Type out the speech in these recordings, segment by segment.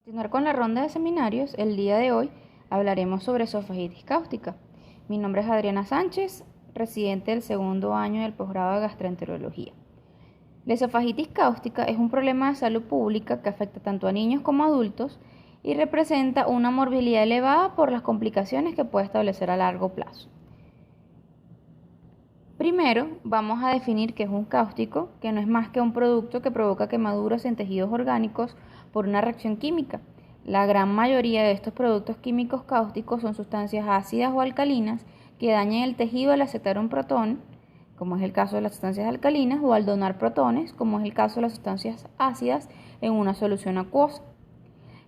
Continuar con la ronda de seminarios, el día de hoy hablaremos sobre esofagitis cáustica. Mi nombre es Adriana Sánchez, residente del segundo año del posgrado de gastroenterología. La esofagitis cáustica es un problema de salud pública que afecta tanto a niños como a adultos y representa una morbilidad elevada por las complicaciones que puede establecer a largo plazo. Primero, vamos a definir qué es un cáustico, que no es más que un producto que provoca quemaduras en tejidos orgánicos por una reacción química. La gran mayoría de estos productos químicos cáusticos son sustancias ácidas o alcalinas que dañan el tejido al aceptar un protón, como es el caso de las sustancias alcalinas, o al donar protones, como es el caso de las sustancias ácidas en una solución acuosa.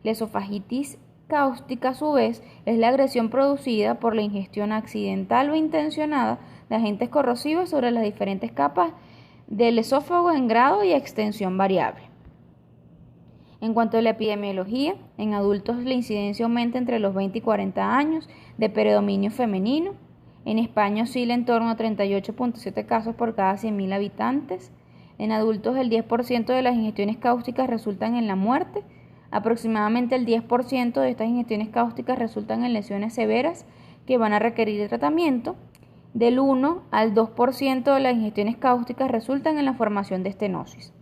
La esofagitis cáustica, a su vez, es la agresión producida por la ingestión accidental o intencionada de agentes corrosivos sobre las diferentes capas del esófago en grado y extensión variable. En cuanto a la epidemiología, en adultos la incidencia aumenta entre los 20 y 40 años de predominio femenino. En España oscila en torno a 38.7 casos por cada 100.000 habitantes. En adultos el 10% de las ingestiones cáusticas resultan en la muerte. Aproximadamente el 10% de estas ingestiones cáusticas resultan en lesiones severas que van a requerir tratamiento. Del 1 al 2% de las ingestiones cáusticas resultan en la formación de estenosis.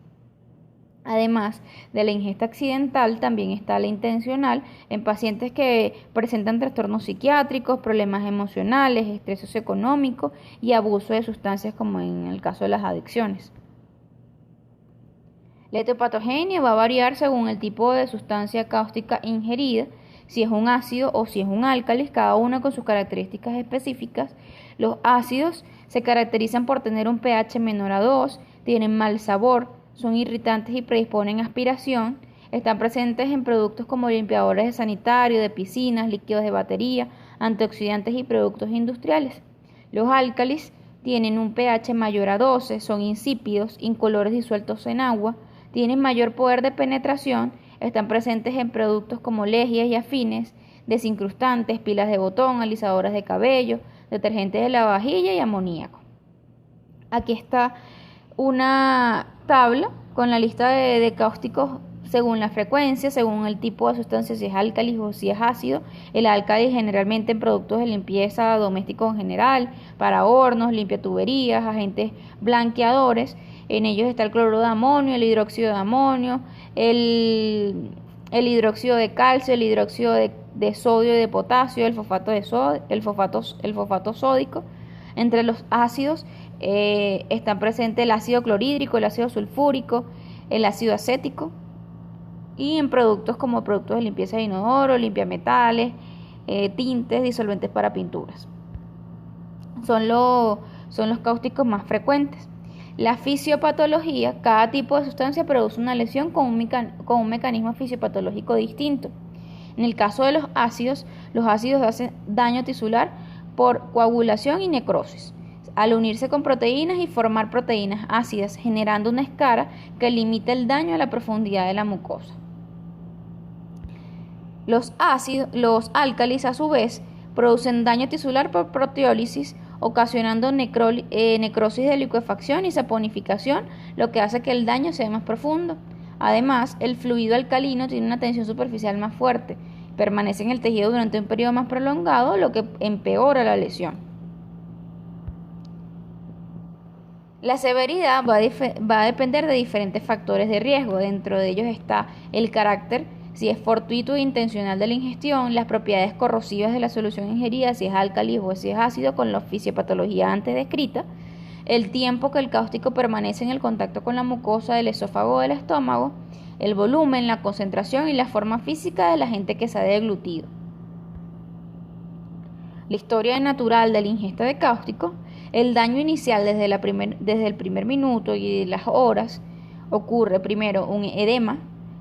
Además de la ingesta accidental, también está la intencional en pacientes que presentan trastornos psiquiátricos, problemas emocionales, estrés socioeconómico y abuso de sustancias, como en el caso de las adicciones. La etopatogenia va a variar según el tipo de sustancia cáustica ingerida, si es un ácido o si es un álcalis, cada uno con sus características específicas. Los ácidos se caracterizan por tener un pH menor a 2, tienen mal sabor, son irritantes y predisponen a aspiración. Están presentes en productos como limpiadores de sanitario, de piscinas, líquidos de batería, antioxidantes y productos industriales. Los álcalis tienen un pH mayor a 12, son insípidos, incolores disueltos en agua, tienen mayor poder de penetración, están presentes en productos como legias y afines, desincrustantes, pilas de botón, alisadoras de cabello, detergentes de lavavajilla y amoníaco. Aquí está una tabla con la lista de cáusticos según la frecuencia, según el tipo de sustancia, si es álcalis o si es ácido. El álcalis generalmente en productos de limpieza domésticos en general, para hornos, limpia tuberías, agentes blanqueadores. En ellos está el cloruro de amonio, el hidróxido de amonio, el hidróxido de calcio, el hidróxido de sodio y de potasio, el fosfato sódico. Entre los ácidos están presentes el ácido clorhídrico, el ácido sulfúrico, el ácido acético. Y en productos como productos de limpieza de inodoro, limpiametales, tintes, disolventes para pinturas. Son los cáusticos más frecuentes. La fisiopatología: cada tipo de sustancia produce una lesión con un mecanismo fisiopatológico distinto. En el caso de los ácidos hacen daño tisular por coagulación y necrosis, al unirse con proteínas y formar proteínas ácidas, generando una escara que limita el daño a la profundidad de la mucosa. Los álcalis, a su vez, producen daño tisular por proteólisis, ocasionando necrosis de licuefacción y saponificación, lo que hace que el daño sea más profundo. Además, el fluido alcalino tiene una tensión superficial más fuerte, permanece en el tejido durante un periodo más prolongado, lo que empeora la lesión. La severidad va a depender de diferentes factores de riesgo. Dentro de ellos está el carácter, si es fortuito e intencional de la ingestión, las propiedades corrosivas de la solución ingerida, si es álcalis o si es ácido, con la fisiopatología antes descrita, el tiempo que el cáustico permanece en el contacto con la mucosa del esófago o del estómago, el volumen, la concentración y la forma física del agente que se ha deglutido. La historia natural de la ingesta de cáustico: el daño inicial desde el primer minuto y las horas. Ocurre primero un edema,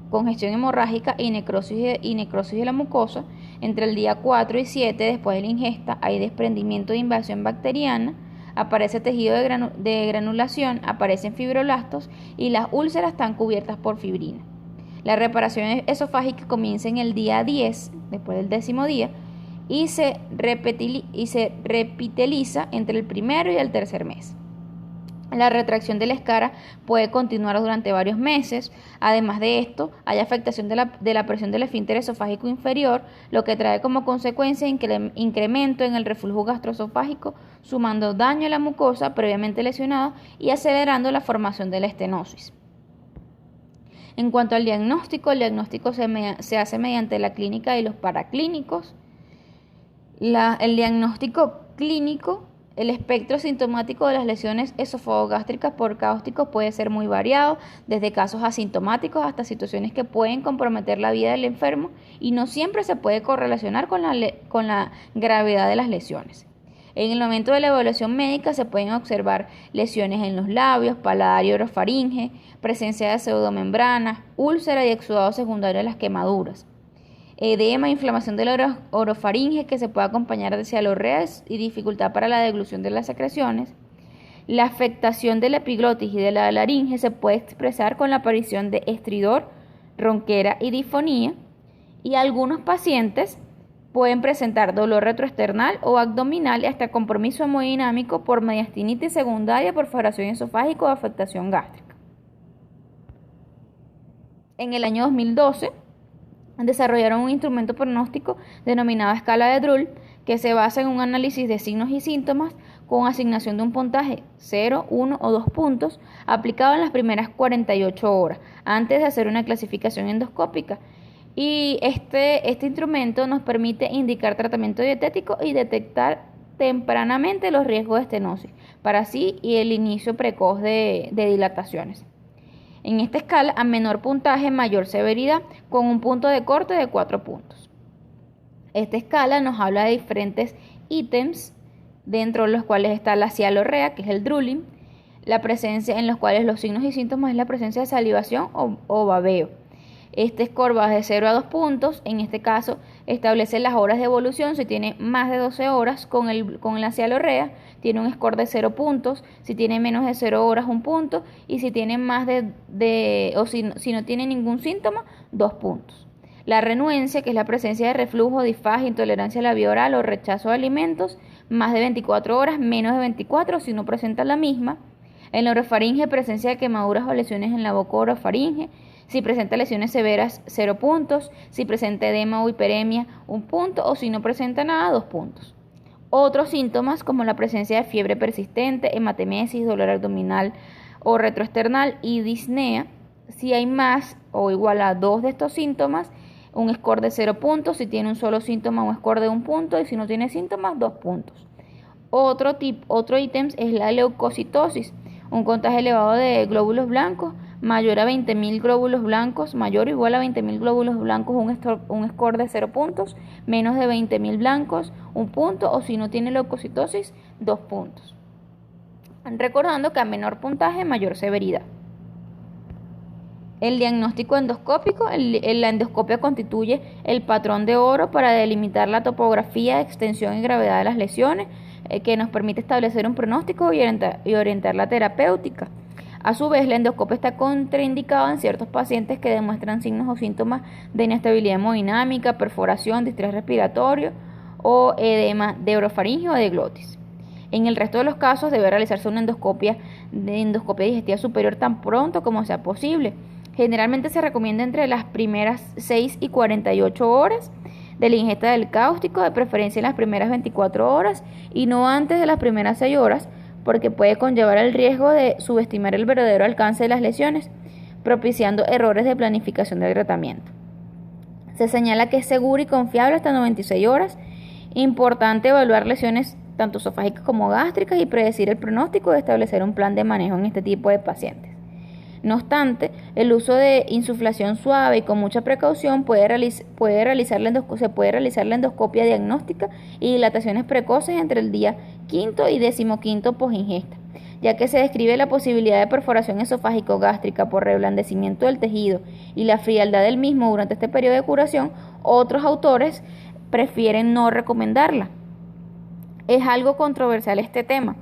congestión hemorrágica y necrosis de la mucosa. Entre el día 4 y 7 después de la ingesta hay desprendimiento de invasión bacteriana, aparece tejido de granulación, aparecen fibroblastos y las úlceras están cubiertas por fibrina. La reparación esofágica comienza en el día 10, después del 10.º día, y se repiteliza entre el primero y el tercer mes. La retracción de la escara puede continuar durante varios meses. Además de esto, hay afectación de la presión del esfínter esofágico inferior, lo que trae como consecuencia incremento en el reflujo gastroesofágico, sumando daño a la mucosa previamente lesionada y acelerando la formación de la estenosis. En cuanto al diagnóstico, el diagnóstico se hace mediante la clínica y los paraclínicos. El diagnóstico clínico. El espectro sintomático de las lesiones esofagogástricas por cáusticos puede ser muy variado, desde casos asintomáticos hasta situaciones que pueden comprometer la vida del enfermo y no siempre se puede correlacionar con la gravedad de las lesiones. En el momento de la evaluación médica se pueden observar lesiones en los labios, paladar y orofaringe, presencia de pseudomembranas, úlcera y exudado secundario de las quemaduras. Edema, inflamación de la orofaringe que se puede acompañar de cialorreas y dificultad para la deglución de las secreciones. La afectación de la epiglotis y de la laringe se puede expresar con la aparición de estridor, ronquera y disfonía, y algunos pacientes pueden presentar dolor retroesternal o abdominal y hasta compromiso hemodinámico por mediastinitis secundaria, perforación esofágica o afectación gástrica. En el año 2012 desarrollaron un instrumento pronóstico denominado escala de Drull, que se basa en un análisis de signos y síntomas con asignación de un puntaje 0, 1 o 2 puntos aplicado en las primeras 48 horas antes de hacer una clasificación endoscópica. Y este instrumento nos permite indicar tratamiento dietético y detectar tempranamente los riesgos de estenosis, para así y el inicio precoz de dilataciones. En esta escala, a menor puntaje, mayor severidad, con un punto de corte de 4 puntos. Esta escala nos habla de diferentes ítems, dentro de los cuales está la cialorrea, que es el drooling, la presencia en los cuales los signos y síntomas es la presencia de salivación o babeo. Este score va de 0 a 2 puntos. En este caso, establece las horas de evolución. Si tiene más de 12 horas con la cialorrea, tiene un score de 0 puntos. Si tiene menos de 0 horas, 1 punto. Y si tiene más si no tiene ningún síntoma, 2 puntos. La renuencia, que es la presencia de reflujo, disfagia, intolerancia a la vía oral o rechazo de alimentos, más de 24 horas, menos de 24 si no presenta la misma. En la orofaringe, presencia de quemaduras o lesiones en la boca orofaringe. Si presenta lesiones severas, 0 puntos. Si presenta edema o hiperemia, 1 punto. O si no presenta nada, 2 puntos. Otros síntomas como la presencia de fiebre persistente, hematemesis, dolor abdominal o retroesternal y disnea. Si hay más o igual a 2 de estos síntomas, un score de 0 puntos. Si tiene un solo síntoma, un score de 1 punto. Y si no tiene síntomas, 2 puntos. Otro ítem es la leucocitosis, un contagio elevado de glóbulos blancos mayor a 20.000 glóbulos blancos, mayor o igual a 20.000 glóbulos blancos, un score de 0 puntos, menos de 20.000 blancos, 1 punto, o si no tiene leucocitosis, 2 puntos. Recordando que a menor puntaje, mayor severidad. El diagnóstico endoscópico. La endoscopia constituye el patrón de oro para delimitar la topografía, extensión y gravedad de las lesiones, que nos permite establecer un pronóstico y orientar la terapéutica. A su vez, la endoscopia está contraindicada en ciertos pacientes que demuestran signos o síntomas de inestabilidad hemodinámica, perforación, distrés respiratorio o edema de orofaringe o de glotis. En el resto de los casos debe realizarse una endoscopia digestiva superior tan pronto como sea posible. Generalmente se recomienda entre las primeras 6 y 48 horas de la ingesta del cáustico, de preferencia en las primeras 24 horas y no antes de las primeras 6 horas, porque puede conllevar el riesgo de subestimar el verdadero alcance de las lesiones, propiciando errores de planificación del tratamiento. Se señala que es seguro y confiable hasta 96 horas. Importante evaluar lesiones tanto esofágicas como gástricas y predecir el pronóstico y establecer un plan de manejo en este tipo de pacientes. No obstante, el uso de insuflación suave y con mucha precaución se puede realizar la endoscopia diagnóstica y dilataciones precoces entre el día 5º y 15º posingesta, ya que se describe la posibilidad de perforación esofágico-gástrica por reblandecimiento del tejido y la frialdad del mismo durante este periodo de curación. Otros autores prefieren no recomendarla. Es algo controversial este tema.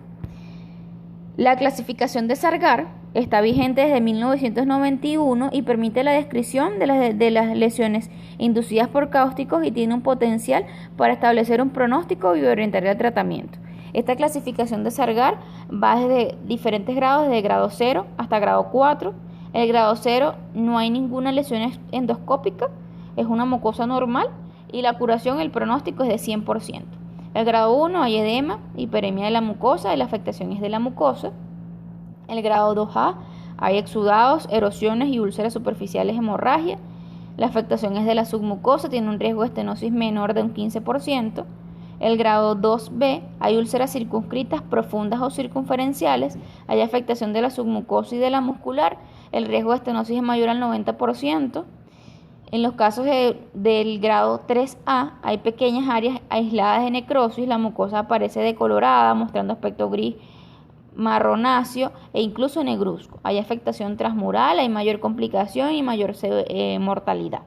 La clasificación de Sargar está vigente desde 1991 y permite la descripción de las lesiones inducidas por cáusticos y tiene un potencial para establecer un pronóstico y orientar el tratamiento. Esta clasificación de Sargar va desde diferentes grados, desde grado 0 hasta grado 4. El grado 0 no hay ninguna lesión endoscópica, es una mucosa normal y la curación, el pronóstico es de 100%. El grado 1 hay edema, hiperemia de la mucosa y la afectación es de la mucosa. El grado 2A hay exudados, erosiones y úlceras superficiales, hemorragia. La afectación es de la submucosa, tiene un riesgo de estenosis menor de un 15%. El grado 2B hay úlceras circunscritas, profundas o circunferenciales, hay afectación de la submucosa y de la muscular, el riesgo de estenosis es mayor al 90%. En los casos del grado 3A hay pequeñas áreas aisladas de necrosis, la mucosa aparece decolorada, mostrando aspecto gris marronáceo e incluso negruzco. Hay afectación transmural, hay mayor complicación y mayor mortalidad.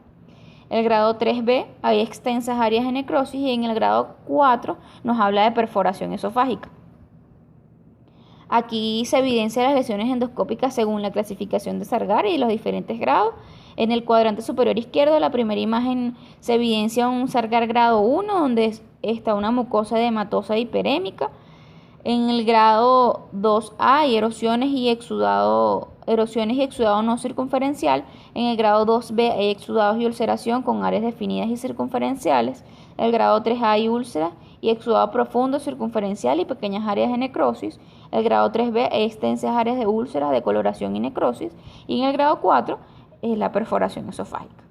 El grado 3B hay extensas áreas de necrosis y en el grado 4 nos habla de perforación esofágica. Aquí se evidencian las lesiones endoscópicas según la clasificación de Sargar y los diferentes grados. En el cuadrante superior izquierdo, la primera imagen se evidencia un Sargar grado 1, donde está una mucosa edematosa hiperémica. En el grado 2A hay erosiones y exudado no circunferencial. En el grado 2B hay exudados y ulceración con áreas definidas y circunferenciales. En el grado 3A hay úlceras y exudado profundo, circunferencial y pequeñas áreas de necrosis. En el grado 3B hay extensas áreas de úlceras, de coloración y necrosis. Y en el grado 4 es la perforación esofágica.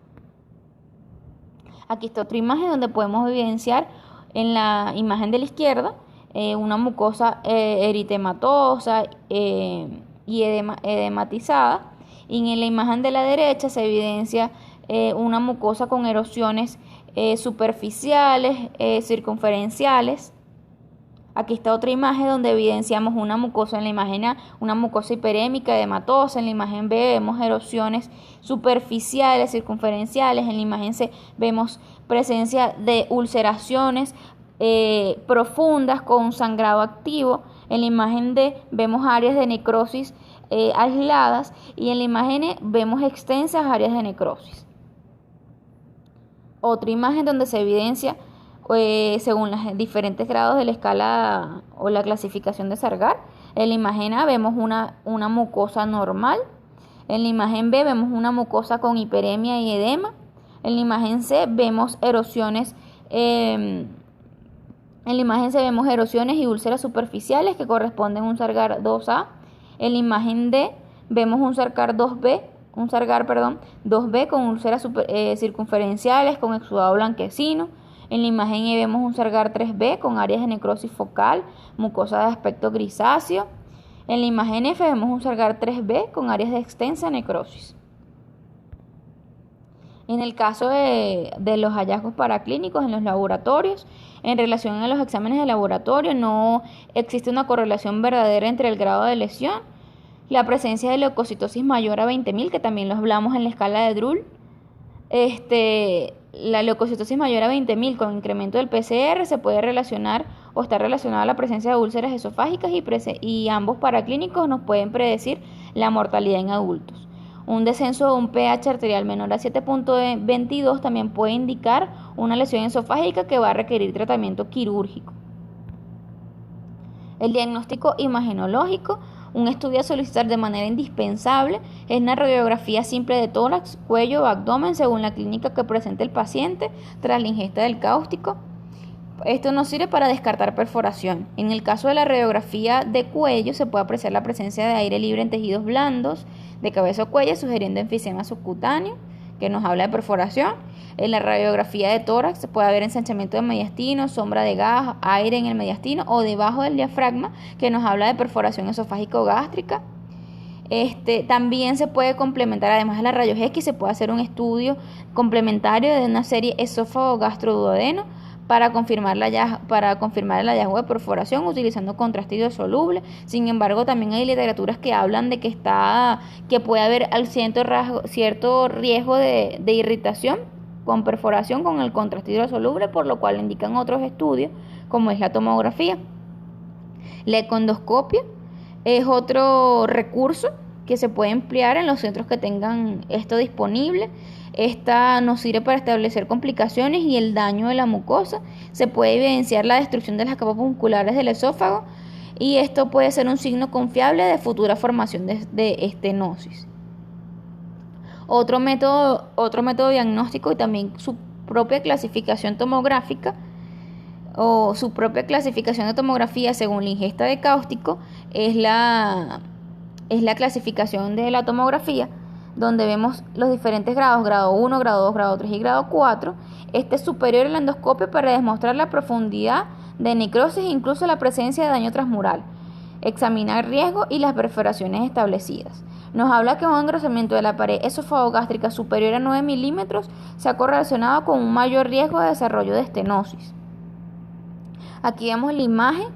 Aquí está otra imagen donde podemos evidenciar en la imagen de la izquierda una mucosa eritematosa y edematizada, y en la imagen de la derecha se evidencia una mucosa con erosiones superficiales, circunferenciales. Aquí está otra imagen donde evidenciamos una mucosa en la imagen A, una mucosa hiperémica edematosa. En la imagen B vemos erosiones superficiales, circunferenciales. En la imagen C vemos presencia de ulceraciones profundas con sangrado activo. En la imagen D vemos áreas de necrosis aisladas y en la imagen E vemos extensas áreas de necrosis. Otra imagen donde se evidencia según los diferentes grados de la escala o la clasificación de Sargar. En la imagen A vemos una mucosa normal. En la imagen B vemos una mucosa con hiperemia y edema. En la imagen C vemos erosiones y úlceras superficiales que corresponden a un Sargar 2A. En la imagen D vemos un Sargar 2B con úlceras circunferenciales con exudado blanquecino. En la imagen E vemos un Sargar 3B con áreas de necrosis focal, mucosa de aspecto grisáceo. En la imagen F vemos un Sargar 3B con áreas de extensa necrosis. En el caso de los hallazgos paraclínicos en los laboratorios, en relación a los exámenes de laboratorio, no existe una correlación verdadera entre el grado de lesión, la presencia de leucocitosis mayor a 20.000, que también lo hablamos en la escala de Drull. La leucocitosis mayor a 20.000 con incremento del PCR se puede relacionar o está relacionada a la presencia de úlceras esofágicas y ambos paraclínicos nos pueden predecir la mortalidad en adultos. Un descenso de un pH arterial menor a 7.22 también puede indicar una lesión esofágica que va a requerir tratamiento quirúrgico. El diagnóstico imagenológico, un estudio a solicitar de manera indispensable, es una radiografía simple de tórax, cuello o abdomen según la clínica que presente el paciente tras la ingesta del cáustico. Esto nos sirve para descartar perforación. En el caso de la radiografía de cuello se puede apreciar la presencia de aire libre en tejidos blandos de cabeza o cuello, sugiriendo enfisema subcutáneo, que nos habla de perforación. En la radiografía de tórax se puede haber ensanchamiento de mediastino, sombra de gas, aire en el mediastino o debajo del diafragma, que nos habla de perforación esofágico-gástrica. También se puede complementar, además de la rayos X, se puede hacer un estudio complementario de una serie esófago-gastroduodeno para confirmar el hallazgo de perforación utilizando contraste soluble. Sin embargo, también hay literaturas que hablan de que puede haber cierto riesgo de irritación con perforación con el contraste soluble, por lo cual indican otros estudios, como es la tomografía. La econdoscopia es otro recurso que se puede emplear en los centros que tengan esto disponible. Esta nos sirve para establecer complicaciones y el daño de la mucosa. Se puede evidenciar la destrucción de las capas musculares del esófago y esto puede ser un signo confiable de futura formación de estenosis. Otro método diagnóstico y también su propia clasificación tomográfica o su propia clasificación de tomografía según la ingesta de cáustico es la clasificación de la tomografía, donde vemos los diferentes grados, grado 1, grado 2, grado 3 y grado 4. Este es superior al endoscopio para demostrar la profundidad de necrosis e incluso la presencia de daño transmural. Examinar riesgo y las perforaciones establecidas. Nos habla que un engrosamiento de la pared esofagogástrica superior a 9 milímetros se ha correlacionado con un mayor riesgo de desarrollo de estenosis. Aquí vemos la imagen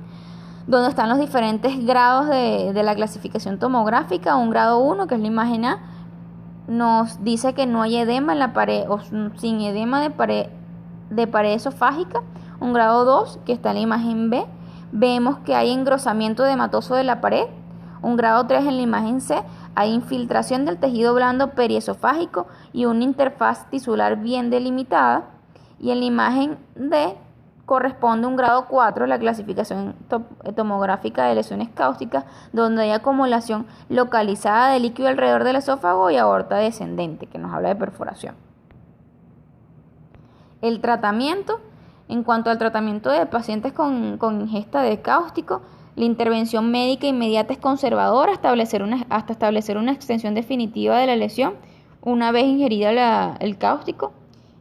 donde están los diferentes grados de la clasificación tomográfica. Un grado 1, que es la imagen A, nos dice que no hay edema en la pared o sin edema de pared esofágica. Un grado 2, que está en la imagen B, vemos que hay engrosamiento edematoso de la pared. Un grado 3 en la imagen C, hay infiltración del tejido blando periesofágico y una interfaz tisular bien delimitada. Y en la imagen D corresponde un grado 4, la clasificación tomográfica de lesiones cáusticas, donde hay acumulación localizada de líquido alrededor del esófago y aorta descendente, que nos habla de perforación. El tratamiento. En cuanto al tratamiento de pacientes con ingesta de cáustico, la intervención médica inmediata es conservadora hasta establecer una extensión definitiva de la lesión una vez ingerida el cáustico.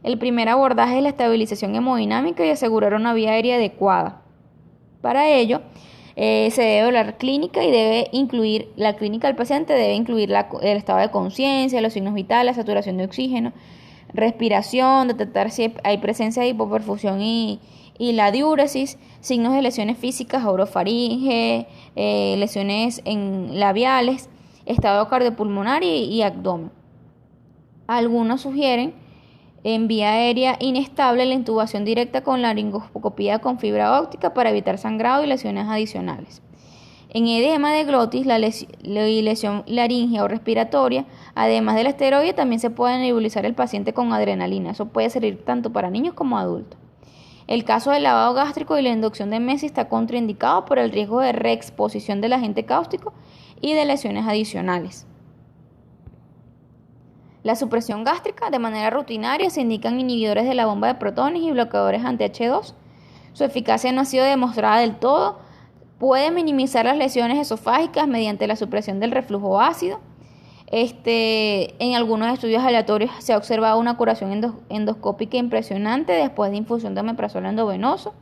El primer abordaje es la estabilización hemodinámica y asegurar una vía aérea adecuada. Para ello, se debe hablar clínica y debe incluir, la clínica del paciente debe incluir el estado de conciencia, los signos vitales, saturación de oxígeno, respiración, detectar si hay presencia de hipoperfusión y la diúresis, signos de lesiones físicas, orofaringe, lesiones labiales, estado cardiopulmonar y abdomen. Algunos sugieren en vía aérea inestable la intubación directa con laringoscopía con fibra óptica para evitar sangrado y lesiones adicionales. En edema de glotis y lesión laringea o respiratoria, además del esteroide, también se puede nebulizar el paciente con adrenalina. Eso puede servir tanto para niños como adultos. El caso del lavado gástrico y la inducción de Messi está contraindicado por el riesgo de reexposición del agente cáustico y de lesiones adicionales. La supresión gástrica, de manera rutinaria, se indican inhibidores de la bomba de protones y bloqueadores anti-H2. Su eficacia no ha sido demostrada del todo. Puede minimizar las lesiones esofágicas mediante la supresión del reflujo ácido. En algunos estudios aleatorios se ha observado una curación endoscópica impresionante después de infusión de omeprazol endovenoso.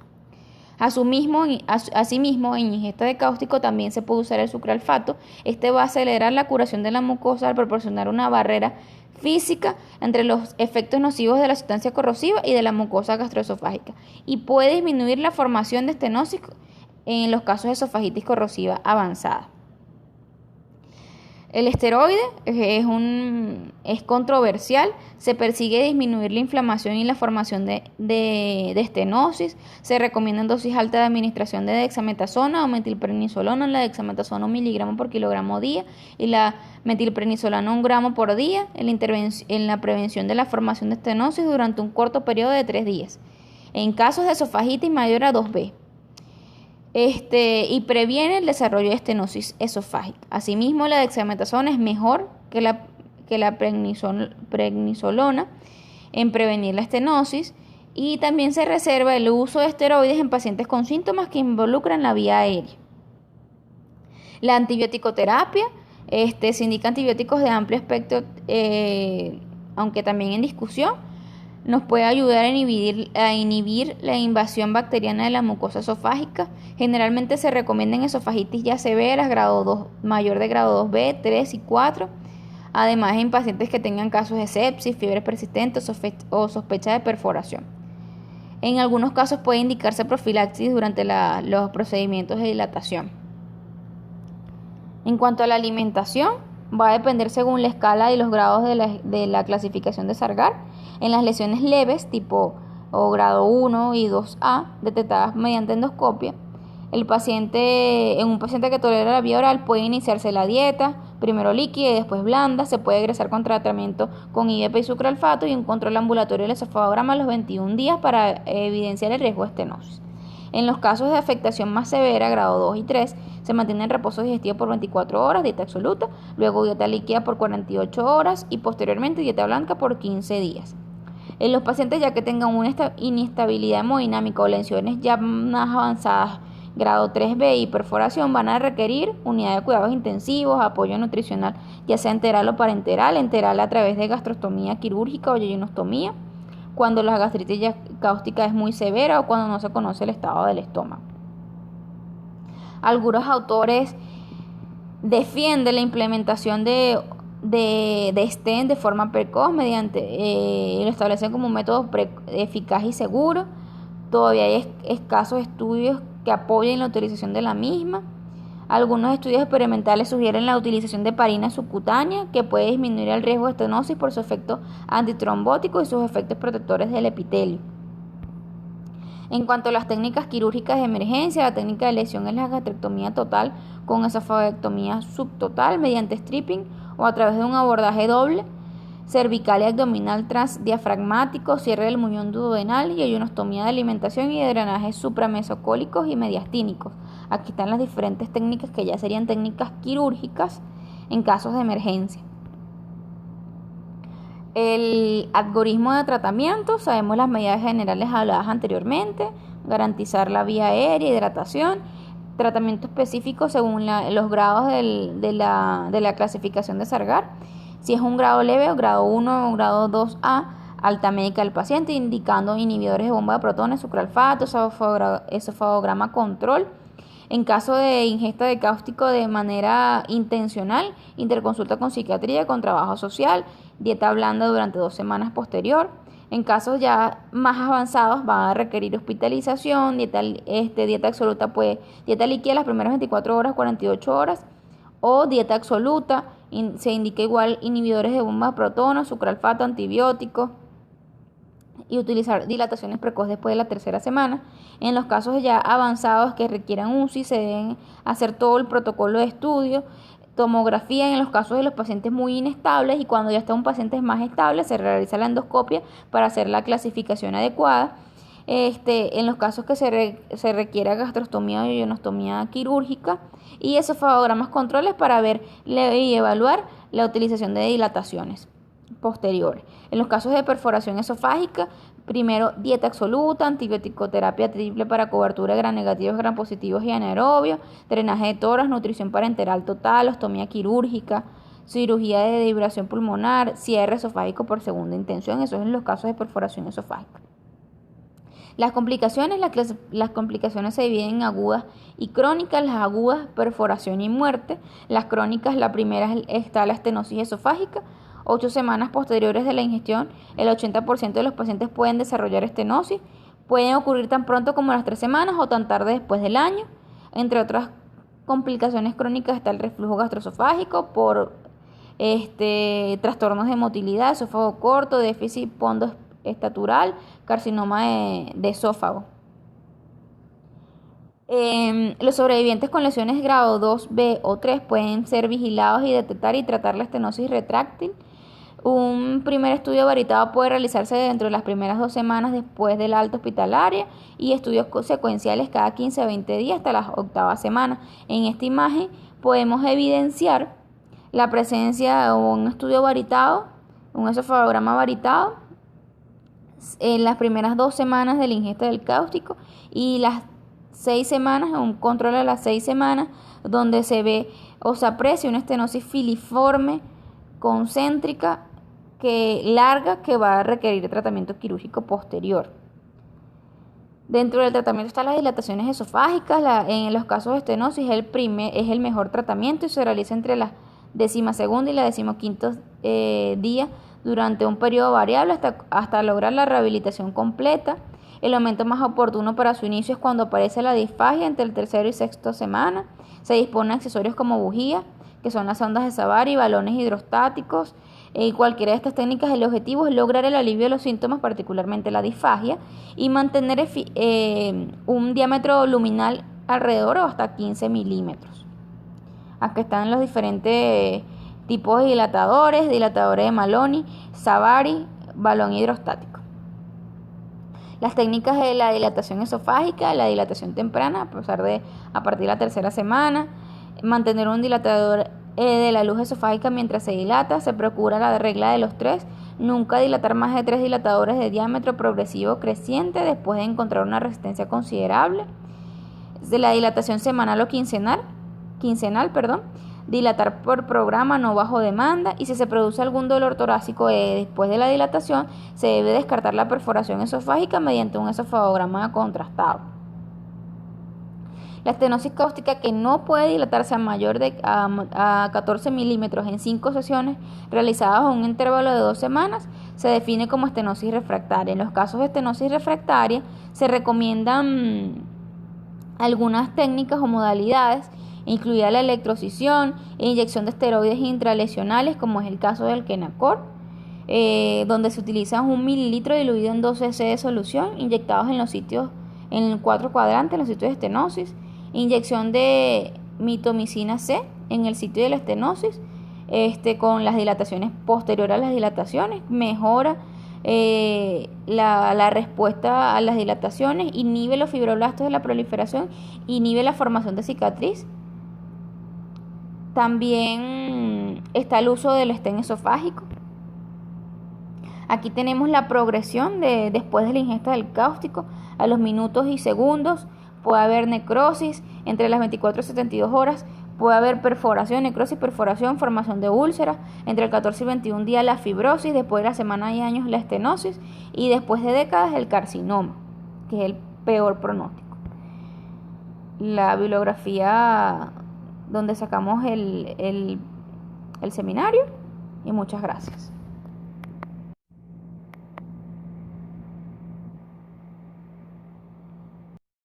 Asimismo, en ingesta de cáustico también se puede usar el sucralfato. Este va a acelerar la curación de la mucosa al proporcionar una barrera física entre los efectos nocivos de la sustancia corrosiva y de la mucosa gastroesofágica y puede disminuir la formación de estenosis en los casos de esofagitis corrosiva avanzada. El esteroide es controversial, se persigue disminuir la inflamación y la formación de estenosis. Se recomienda en dosis alta de administración de dexametasona o metilprednisolona. La dexametasona 1 miligramo por kilogramo día y la metilprednisolona 1 gramo por día en la prevención de la formación de estenosis durante un corto periodo de 3 días. En casos de esofagitis mayor a 2B. Y previene el desarrollo de estenosis esofágica. Asimismo, la dexametasona es mejor que la prednisolona en prevenir la estenosis y también se reserva el uso de esteroides en pacientes con síntomas que involucran la vía aérea. La antibioticoterapia, se indica antibióticos de amplio espectro, aunque también en discusión. Nos puede ayudar a inhibir la invasión bacteriana de la mucosa esofágica. Generalmente se recomienda en esofagitis ya severas, grado 2, mayor de grado 2B, 3 y 4. Además, en pacientes que tengan casos de sepsis, fiebre persistente o sospecha de perforación. En algunos casos puede indicarse profilaxis durante los procedimientos de dilatación. En cuanto a la alimentación, va a depender según la escala y los grados de la clasificación de Sargar. En las lesiones leves, tipo grado 1 y 2A, detectadas mediante endoscopia, en un paciente que tolera la vía oral puede iniciarse la dieta, primero líquida y después blanda. Se puede egresar con tratamiento con IVP y sucralfato y un control ambulatorio del esofagograma a los 21 días para evidenciar el riesgo de estenosis. En los casos de afectación más severa, grado 2 y 3, se mantiene en reposo digestivo por 24 horas, dieta absoluta, luego dieta líquida por 48 horas y posteriormente dieta blanca por 15 días. En los pacientes ya que tengan una inestabilidad hemodinámica o lesiones ya más avanzadas, grado 3B y perforación, van a requerir unidad de cuidados intensivos, apoyo nutricional, ya sea enteral o parenteral, enteral a través de gastrostomía quirúrgica o yejunostomía, cuando la gastritis cáustica es muy severa o cuando no se conoce el estado del estómago. Algunos autores defienden la implementación de stent de forma precoz lo establecen como un método eficaz y seguro. Todavía hay escasos estudios que apoyen la utilización de la misma. Algunos estudios experimentales sugieren la utilización de heparina subcutánea, que puede disminuir el riesgo de estenosis por su efecto antitrombótico y sus efectos protectores del epitelio. En cuanto a las técnicas quirúrgicas de emergencia, la técnica de lesión es la gastrectomía total con esofagectomía subtotal mediante stripping o a través de un abordaje doble, cervical y abdominal transdiafragmático, cierre del muñón duodenal y yejunostomía de alimentación y de drenajes supramesocólicos y mediastínicos. Aquí están las diferentes técnicas que ya serían técnicas quirúrgicas en casos de emergencia. El algoritmo de tratamiento, sabemos las medidas generales habladas anteriormente, garantizar la vía aérea, hidratación, tratamiento específico según los grados de la clasificación de Sargar. Si es un grado leve o grado 1 o grado 2A, alta médica del paciente, indicando inhibidores de bomba de protones, sucralfato, esofagograma control. En caso de ingesta de cáustico de manera intencional, interconsulta con psiquiatría, con trabajo social, dieta blanda durante 2 semanas posterior. En casos ya más avanzados van a requerir hospitalización, dieta absoluta, dieta líquida las primeras 24 horas, 48 horas, o dieta absoluta, se indica igual inhibidores de bomba de protones, sucralfato, antibióticos, y utilizar dilataciones precoces después de la 3ª semana. En los casos ya avanzados que requieran UCI, se deben hacer todo el protocolo de estudio, tomografía en los casos de los pacientes muy inestables, y cuando ya está un paciente más estable se realiza la endoscopia para hacer la clasificación adecuada. En los casos que se requiera gastrostomía o yejunostomía quirúrgica, y esofagogramas controles para ver y evaluar la utilización de dilataciones posteriores. En los casos de perforación esofágica, primero dieta absoluta, antibioticoterapia triple para cobertura de gram negativos, gram positivos y anaerobio, drenaje de tórax, nutrición parenteral total, ostomía quirúrgica, cirugía de defibrilación pulmonar, cierre esofágico por segunda intención. Eso es en los casos de perforación esofágica. Las complicaciones se dividen en agudas y crónicas. Las agudas, perforación y muerte. Las crónicas, la primera está la estenosis esofágica. 8 semanas posteriores de la ingestión, el 80% de los pacientes pueden desarrollar estenosis. Pueden ocurrir tan pronto como a las 3 semanas o tan tarde después del año. Entre otras complicaciones crónicas está el reflujo gastroesofágico por trastornos de motilidad, esófago corto, déficit pondoestatural, carcinoma de esófago. Los sobrevivientes con lesiones grado 2B o 3 pueden ser vigilados y detectar y tratar la estenosis retráctil. Un primer estudio varitado puede realizarse dentro de las primeras 2 semanas después de la alta hospitalaria, y estudios secuenciales cada 15 a 20 días hasta la 8ª semana. En esta imagen podemos evidenciar la presencia de un estudio varitado, un esofagograma varitado, en las primeras 2 semanas de la ingesta del cáustico, y las 6 semanas, un control a las 6 semanas, donde se ve o se aprecia una estenosis filiforme concéntrica larga que va a requerir tratamiento quirúrgico posterior. Dentro del tratamiento están las dilataciones esofágicas. En los casos de estenosis es el mejor tratamiento y se realiza entre la 12ª y la 15º día durante un periodo variable hasta lograr la rehabilitación completa. El momento más oportuno para su inicio es cuando aparece la disfagia entre el 3ª y 6ª semana. Se disponen accesorios como bujía, que son las sondas de Savary, y balones hidrostáticos. Cualquiera de estas técnicas, el objetivo es lograr el alivio de los síntomas, particularmente la disfagia, y mantener un diámetro luminal alrededor o hasta 15 milímetros. Aquí están los diferentes tipos de dilatadores de Maloney, Savary, balón hidrostático. Las técnicas de la dilatación esofágica, la dilatación temprana, a partir de la tercera semana, mantener un dilatador de la luz esofágica mientras se dilata, se procura la regla de los 3, nunca dilatar más de 3 dilatadores de diámetro progresivo creciente después de encontrar una resistencia considerable. De la dilatación semanal o quincenal, dilatar por programa no bajo demanda, y si se produce algún dolor torácico después de la dilatación, se debe descartar la perforación esofágica mediante un esofagograma contrastado. La estenosis cáustica, que no puede dilatarse a 14 milímetros en 5 sesiones realizadas en un intervalo de 2 semanas, se define como estenosis refractaria. En los casos de estenosis refractaria se recomiendan algunas técnicas o modalidades, incluida la electrocisión e inyección de esteroides intralesionales, como es el caso del Kenacor, donde se utiliza 1 mililitro diluido en 2 cc de solución, inyectados en 4 cuadrantes, en los sitios de estenosis, inyección de mitomicina C en el sitio de la estenosis, con las dilataciones posteriores a las dilataciones, mejora la respuesta a las dilataciones, inhibe los fibroblastos de la proliferación, inhibe la formación de cicatriz. También está el uso del estén esofágico. Aquí tenemos la progresión después de la ingesta del cáustico. A los minutos y segundos puede haber necrosis, entre las 24 y 72 horas puede haber perforación, necrosis, perforación, formación de úlceras, entre el 14 y 21 días la fibrosis, después de la semana y años la estenosis, y después de décadas el carcinoma, que es el peor pronóstico. La bibliografía donde sacamos el seminario, y muchas gracias.